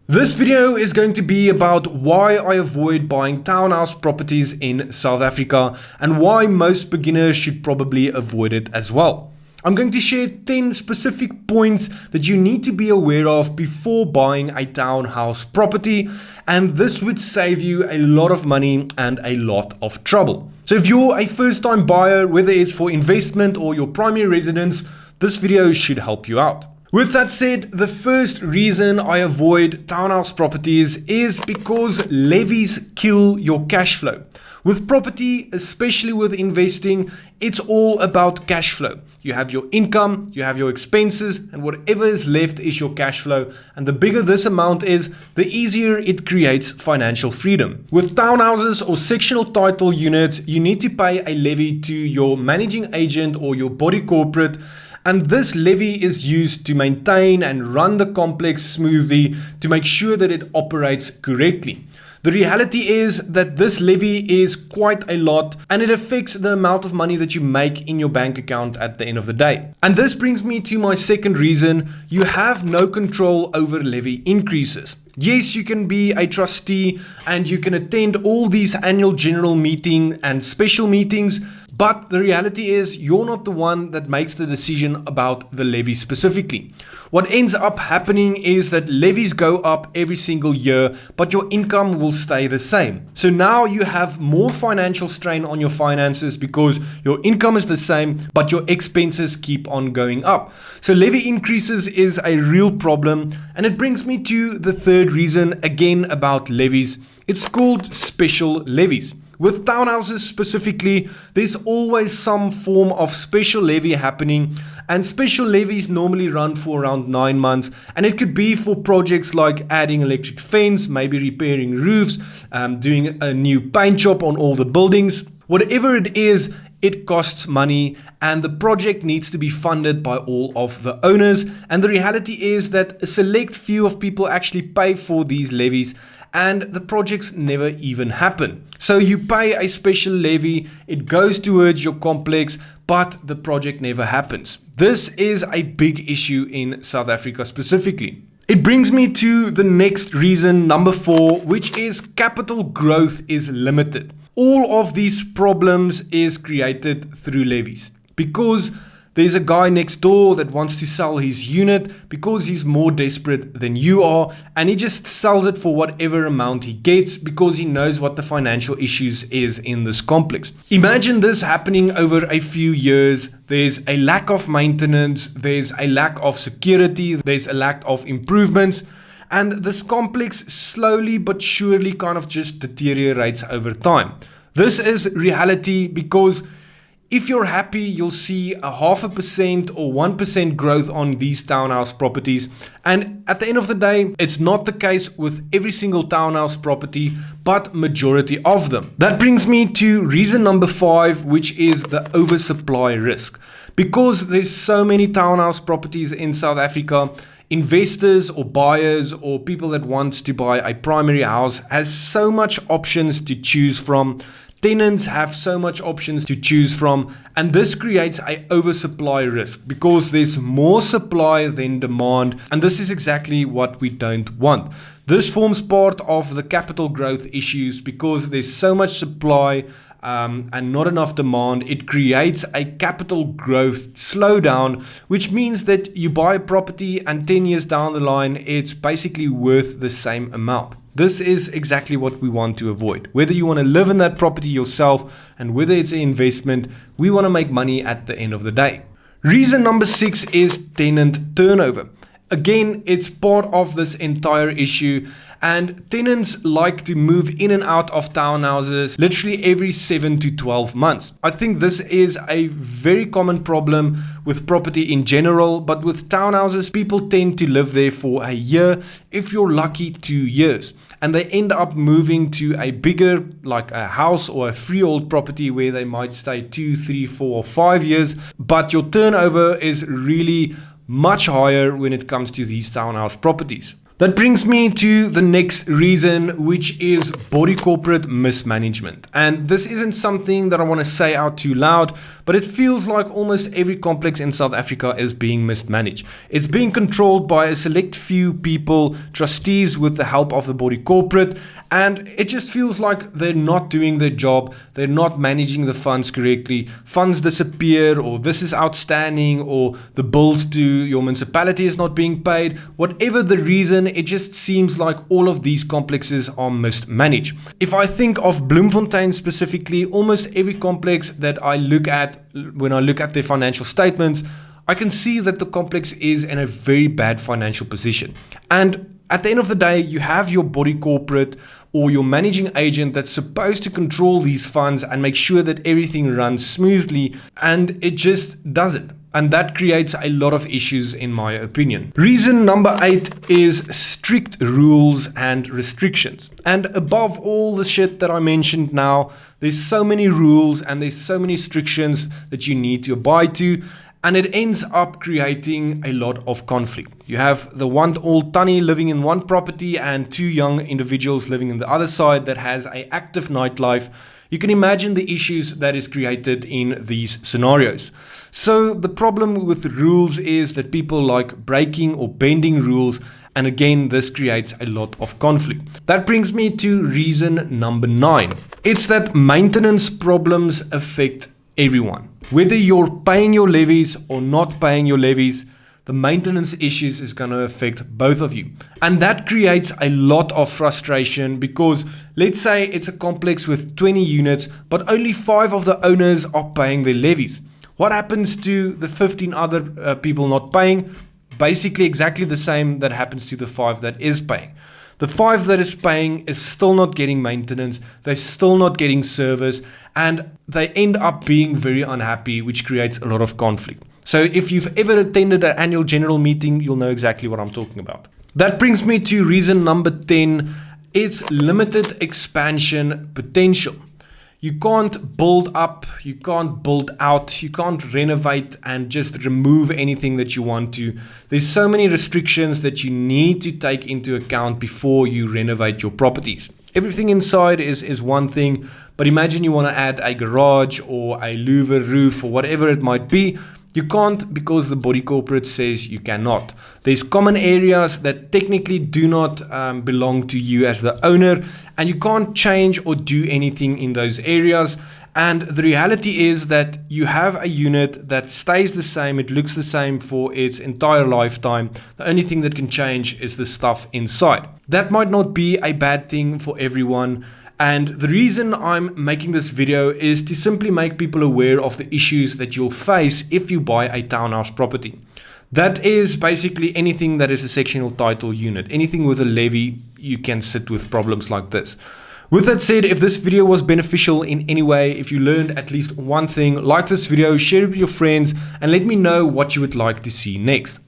This video is going to be about why I avoid buying townhouse properties in South Africa and why most beginners should probably avoid it as well. I'm going to share 10 specific points that you need to be aware of before buying a townhouse property, and this would save you a lot of money and a lot of trouble. So if you're a first-time buyer, whether it's for investment or your primary residence, this video should help you out. With that said, the first reason I avoid townhouse properties is because levies kill your cash flow. With property, especially with investing, it's all about cash flow. You have your income, you have your expenses, and whatever is left is your cash flow. And the bigger this amount is, the easier it creates financial freedom. With townhouses or sectional title units, you need to pay a levy to your managing agent or your body corporate. And this levy is used to maintain and run the complex smoothly to make sure that it operates correctly. The reality is that this levy is quite a lot and it affects the amount of money that you make in your bank account at the end of the day. And this brings me to my second reason: you have no control over levy increases. Yes, you can be a trustee and you can attend all these annual general meeting and special meetings, but the reality is you're not the one that makes the decision about the levy specifically. What ends up happening is that levies go up every single year, but your income will stay the same. So now you have more financial strain on your finances because your income is the same, but your expenses keep on going up. So levy increases is a real problem, and it brings me to the third reason, again about levies. It's called special levies. With townhouses specifically, there's always some form of special levy happening, and special levies normally run for around 9 months, and it could be for projects like adding electric fence, maybe repairing roofs, doing a new paint job on all the buildings. Whatever it is, it costs money and the project needs to be funded by all of the owners, and the reality is that a select few of people actually pay for these levies and the projects never even happen. So you pay a special levy, it goes towards your complex, but the project never happens. This is a big issue in South Africa specifically. It brings me to the next reason, number 4, which is capital growth is limited. All of these problems is created through levies because there's a guy next door that wants to sell his unit because he's more desperate than you are, and he just sells it for whatever amount he gets because he knows what the financial issues is in this complex. Imagine this happening over a few years. There's a lack of maintenance, there's a lack of security, there's a lack of improvements, and this complex slowly but surely kind of just deteriorates over time. This is reality because if you're happy, you'll see a 0.5% or 1% growth on these townhouse properties. And at the end of the day, it's not the case with every single townhouse property, but majority of them. That brings me to reason number 5, which is the oversupply risk. Because there's so many townhouse properties in South Africa, investors or buyers or people that want to buy a primary house has so much options to choose from. Tenants have so much options to choose from, and this creates an oversupply risk because there's more supply than demand, and this is exactly what we don't want. This forms part of the capital growth issues because there's so much supply and not enough demand. It creates a capital growth slowdown, which means that you buy a property and 10 years down the line, it's basically worth the same amount. This is exactly what we want to avoid. Whether you want to live in that property yourself and whether it's an investment, we want to make money at the end of the day. Reason number 6 is tenant turnover. Again, it's part of this entire issue, and tenants like to move in and out of townhouses literally every 7 to 12 months. I think this is a very common problem with property in general, but with townhouses, people tend to live there for a year, if you're lucky 2 years, and they end up moving to a bigger, like a house or a freehold property where they might stay 2, 3, 4 or 5 years, but your turnover is really much higher when it comes to these townhouse properties. That brings me to the next reason, which is body corporate mismanagement. And this isn't something that I want to say out too loud, but it feels like almost every complex in South Africa is being mismanaged. It's being controlled by a select few people, trustees with the help of the body corporate, and it just feels like they're not doing their job. They're not managing the funds correctly. Funds disappear, or this is outstanding, or the bills to your municipality is not being paid. Whatever the reason, it just seems like all of these complexes are mismanaged. If I think of Bloemfontein specifically, almost every complex that I look at when I look at their financial statements, I can see that the complex is in a very bad financial position. And at the end of the day, you have your body corporate or your managing agent that's supposed to control these funds and make sure that everything runs smoothly, and it just doesn't. And that creates a lot of issues in my opinion. Reason number 8 is strict rules and restrictions. And above all the shit that I mentioned now, there's so many rules and there's so many restrictions that you need to abide to. And it ends up creating a lot of conflict. You have the one old tannie living in one property and 2 young individuals living in the other side that has an active nightlife. You can imagine the issues that is created in these scenarios. So the problem with rules is that people like breaking or bending rules, and again, this creates a lot of conflict. That brings me to reason number 9. It's that maintenance problems affect everyone. Whether you're paying your levies or not paying your levies, the maintenance issues is going to affect both of you. And that creates a lot of frustration because let's say it's a complex with 20 units, but only 5 of the owners are paying their levies. What happens to the 15 other people not paying? Basically exactly the same that happens to the 5 that is paying. The 5 that is paying is still not getting maintenance, they're still not getting service, and they end up being very unhappy, which creates a lot of conflict. So if you've ever attended an annual general meeting, you'll know exactly what I'm talking about. That brings me to reason number 10. It's limited expansion potential. You can't build up, you can't build out, you can't renovate and just remove anything that you want to. There's so many restrictions that you need to take into account before you renovate your properties. Everything inside is one thing, but imagine you want to add a garage or a louver roof or whatever it might be. You can't because the body corporate says you cannot. There's common areas that technically do not belong to you as the owner, and you can't change or do anything in those areas. And the reality is that you have a unit that stays the same, it looks the same for its entire lifetime. The only thing that can change is the stuff inside. That might not be a bad thing for everyone. And the reason I'm making this video is to simply make people aware of the issues that you'll face if you buy a townhouse property. That is basically anything that is a sectional title unit. Anything with a levy, you can sit with problems like this. With that said, if this video was beneficial in any way, if you learned at least one thing, like this video, share it with your friends, and let me know what you would like to see next.